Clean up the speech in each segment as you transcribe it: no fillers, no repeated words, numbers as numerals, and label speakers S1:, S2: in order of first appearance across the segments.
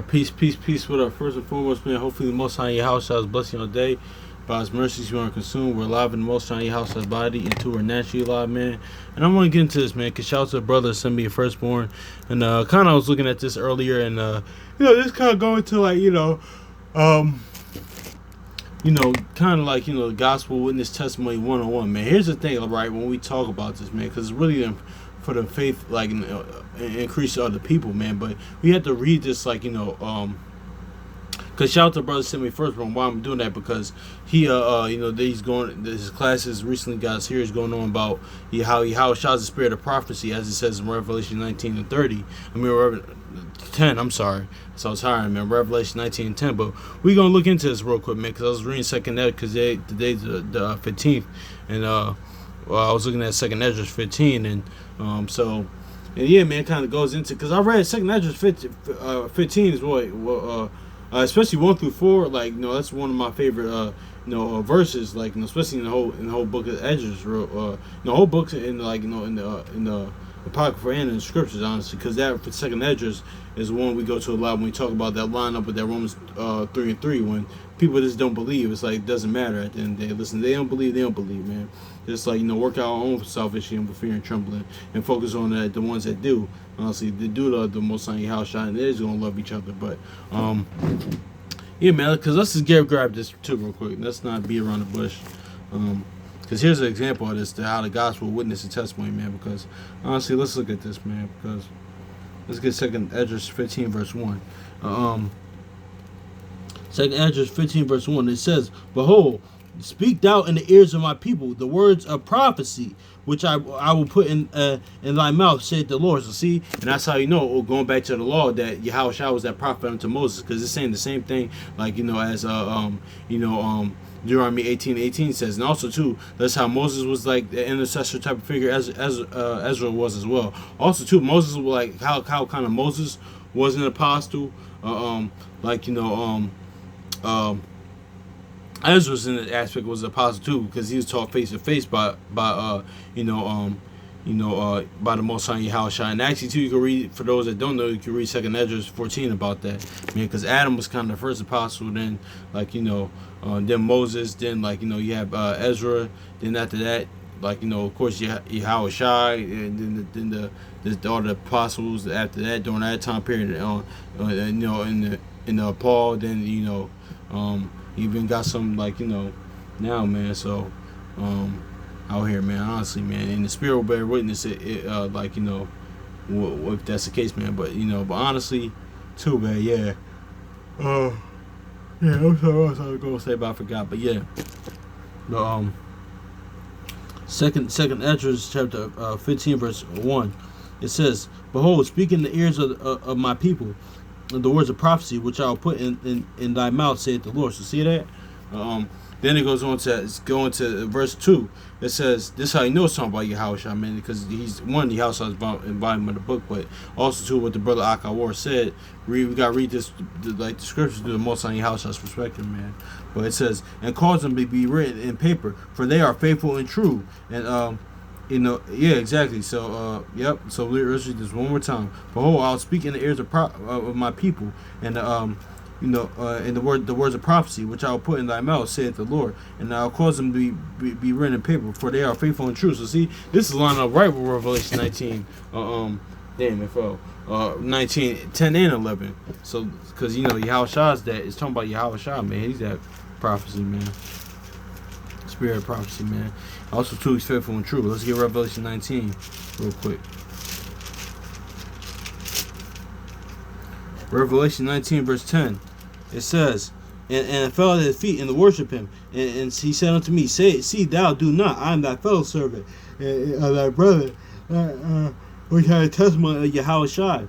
S1: Peace, peace, peace. What up? First and foremost, man, hopefully the Most High in your house shall bless you all day. By His mercies you aren't consumed. We're alive in the Most High in your house shall body, and two are naturally alive, man. And I want to get into this, man, because shout out to the brother that sent me a firstborn. And kind of I was looking at this earlier, and, this kind of going to, like, kind of like, the gospel witness testimony 101, man. Here's the thing, right, when we talk about this, man, because it's really for the faith, like, increase of other people, man. But we have to read this, like, because shout out to brother sent me first, but why I'm doing that because he, he's going, his classes recently got a series going on about how he shows the spirit of prophecy, as it says in Revelation 19 and 30. 10, I'm sorry. So I was tired, man. Revelation 19 and 10. But we're going to look into this real quick, man, because I was reading Second Ed, because today's the 15th. And I was looking at Second Ezra 15. And yeah, man, it kind of goes into, because I read Second Ezra 15 is what, especially 1 through 4, like, that's one of my favorite, verses, like, especially in the whole book of Ezra, the whole book in the Apocrypha and in the scriptures, honestly, because that for Second Esdras is one we go to a lot when we talk about that line up with that Romans 3 and 3, when people just don't believe. It's like, it doesn't matter at the end of the day. Listen, they don't believe, man. Just like, work out our own salvation with fear and trembling, and focus on the ones that do. Honestly, they do love the Most High house shot, and they're just gonna love each other. But yeah, man, because let's just grab this too real quick. Let's not be around the bush. Because here's an example of this, to how the gospel witness and testimony, man. Because honestly, let's look at this, man. Because let's get Second Esdras 15 verse 1. Second Esdras 15 verse 1. It says, "Behold, speak thou in the ears of my people the words of prophecy, which I will put in thy mouth, saith the Lord." So see, and that's how going back to the law, that Yahushua was that prophet unto Moses, because it's saying the same thing, like as Deuteronomy 18:18 says. And also too, that's how Moses was like the intercessor type of figure, as Ezra was as well. Also too, Moses was like how kind of Moses was an apostle, Ezra's in the aspect was an apostle too, because he was taught face to face by the Most High Yahushua. And actually too, you can read, for those that don't know, you can read Second Esdras 14 about that, man, because Adam was kind of the first apostle, then then Moses, then you have Ezra, then after that, of course Yahushua, and then all the apostles after that during that time period, in the Paul, then even got some now, man. So out here, man, honestly, man, and the spirit will bear witness if that's the case, man. But but honestly too, man, yeah. Yeah, I'm sorry, what I was gonna say, but I forgot. But yeah, the second Esdras chapter 15 verse 1, it says, "Behold, speak in the ears of my people the words of prophecy, which I'll put in thy mouth, saith the Lord." So see that? Then it goes on to verse 2. It says, this is how you know it's talking about Yahushua, man, because he's one, Yahushua's volume of the book, but also too what the brother Akawar said. We gotta read this, the scriptures through the Most High Yahushua's perspective, man. But it says, "And cause them to be written in paper, for they are faithful and true." And yeah, exactly. So, yep. So let's read this one more time. "Behold, I'll speak in the ears of my people, and and the words of prophecy, which I'll put in thy mouth, saith the Lord, and I'll cause them to be written in paper, for they are faithful and true." So see, this is lined up right with Revelation 19. 19, 10 and 11. So, because Yahushua's that, it's talking about Yahushua, man. He's that prophecy, man. Spirit of prophecy, man. Also too, he's faithful and true. Let's get Revelation 19 real quick. Revelation 19 verse 10. It says, and I fell at his feet and to worship him. And he said unto me, see thou do not, I am thy fellow servant, and thy brother, which had a testimony of Yahushua.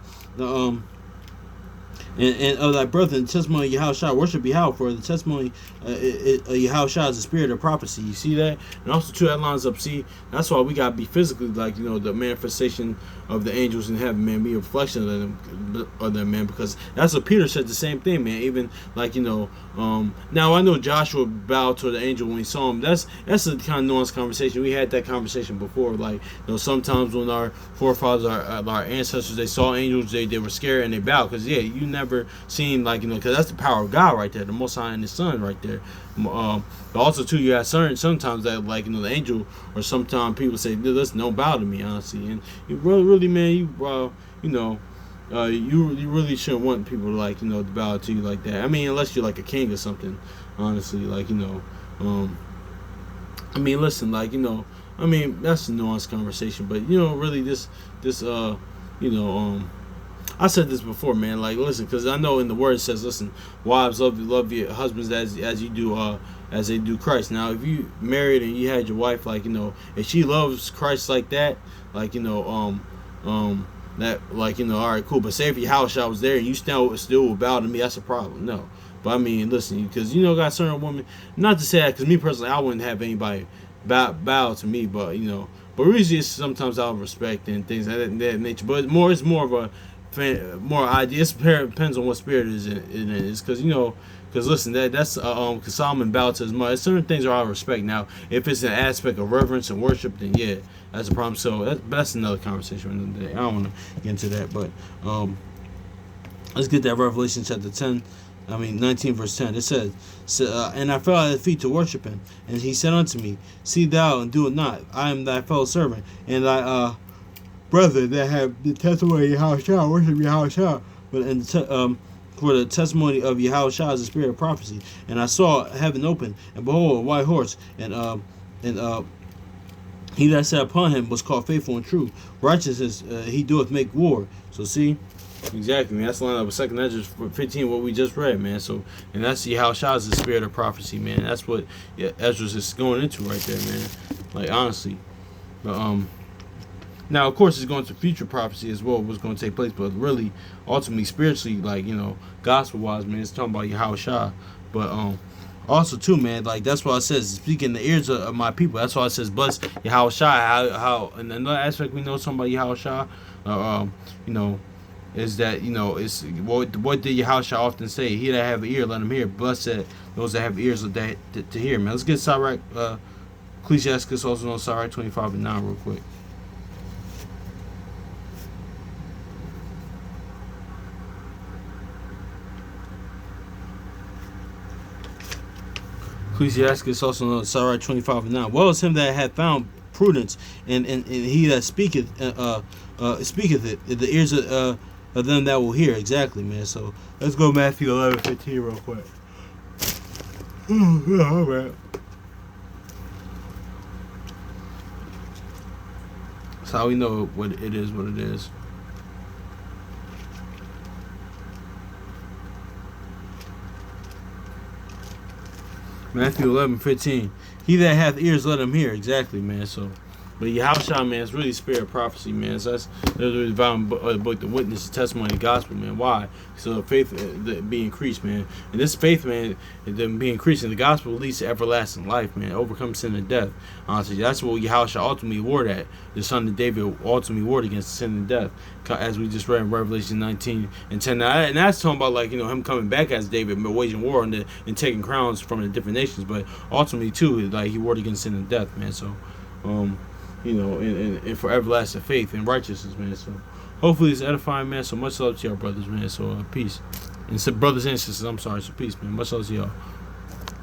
S1: And of thy brother, and the testimony of Yahushua, worship Yahweh, for the testimony of Yahushua is the spirit of prophecy. You see that? And also too, that lines up. See, that's why we gotta be physically the manifestation of the angels in heaven, man. Be a reflection of them, man. Because that's what Peter said, the same thing, man. Even now I know Joshua bowed to the angel when he saw him. That's a kind of nuanced conversation. We had that conversation before. Sometimes when our forefathers, our ancestors, they saw angels, they were scared and they bowed. Because you never ever seen, like, because that's the power of God right there, the Most High and His Son right there. But also too, you have sometimes that, like, the angel, or sometimes people say, listen, don't bow to me, honestly, and you really, man, you really shouldn't want people to, like, to bow to you like that. I mean, unless you're like a king or something, honestly, like, I mean, listen, like, I mean, that's a nuanced conversation, but really, I said this before, man. Like, listen, because I know in the word it says, listen, wives, love your husbands as you do, as they do Christ. Now, if you married and you had your wife, like, if she loves Christ like that, like, that, like, all right, cool. But say if your house was there and you still would bow to me, that's a problem. No. But I mean, listen, because got certain women. Not to say that, because me personally, I wouldn't have anybody bow to me, but but usually it's sometimes out of respect and things of that nature. But it's more of a more idea. It depends on what spirit it is, because because listen, that's because Solomon bowed to his mother. Certain things are out of respect. Now, if it's an aspect of reverence and worship, then yeah, that's a problem. So that's another conversation another day. I don't want to get into that, but let's get that Revelation chapter 19 verse 10. It says, and I fell at his feet to worship him, and he said unto me, see thou and do it not. I am thy fellow servant, and thy brother that have the testimony of Yahushua, worship Yahushua, for the testimony of Yahushua is the spirit of prophecy. And I saw heaven open, and behold, a white horse, and he that sat upon him was called faithful and true. Righteousness he doeth make war. So see. Exactly, man. That's the line up with 2 Ezra 15, what we just read, man. So, and that's Yahushua is the spirit of prophecy, man. That's what Ezra's is going into right there, man. Like, honestly. But, now, of course, it's going to future prophecy as well, what's going to take place. But really, ultimately, spiritually, like, gospel-wise, man, it's talking about Yahushua. But, also, too, man, like, that's why it says, speak in the ears of my people. That's why it says, bless Yahushua. How, and another aspect we know something about Yahushua, is that, it's what did Yahushua often say? He that have an ear, let him hear. Blessed those that have ears to hear, man. Let's get Sirach, Ecclesiastes, also known Sirach 25 and 9 real quick. Ecclesiastes, also known Sirach 25 and 9. Well is him that hath found prudence, and he that speaketh it, the ears of them that will hear. Exactly, man. So let's go Matthew 11:15 real quick. All right. That's how we know what it is. Matthew 11:15. He that hath ears, let him hear. Exactly, man. So, but Yahushua, man, it's really spirit of prophecy, man. So that's the divine book, the witness, the testimony, the gospel, man. Why? So faith be increased, man. And this faith, man, then be increased in the gospel leads to everlasting life, man. Overcome sin and death. Honestly, that's what Yahushua ultimately warred at. The son of David ultimately warred against sin and death, as we just read in Revelation 19 and 10. Now, and that's talking about, like, him coming back as David, but waging war and taking crowns from the different nations. But ultimately, too, like, he warred against sin and death, man. So, and for everlasting faith and righteousness, man. So hopefully it's edifying, man. So much love to y'all brothers, man. So peace. And brothers and sisters, I'm sorry. So peace, man. Much love to y'all.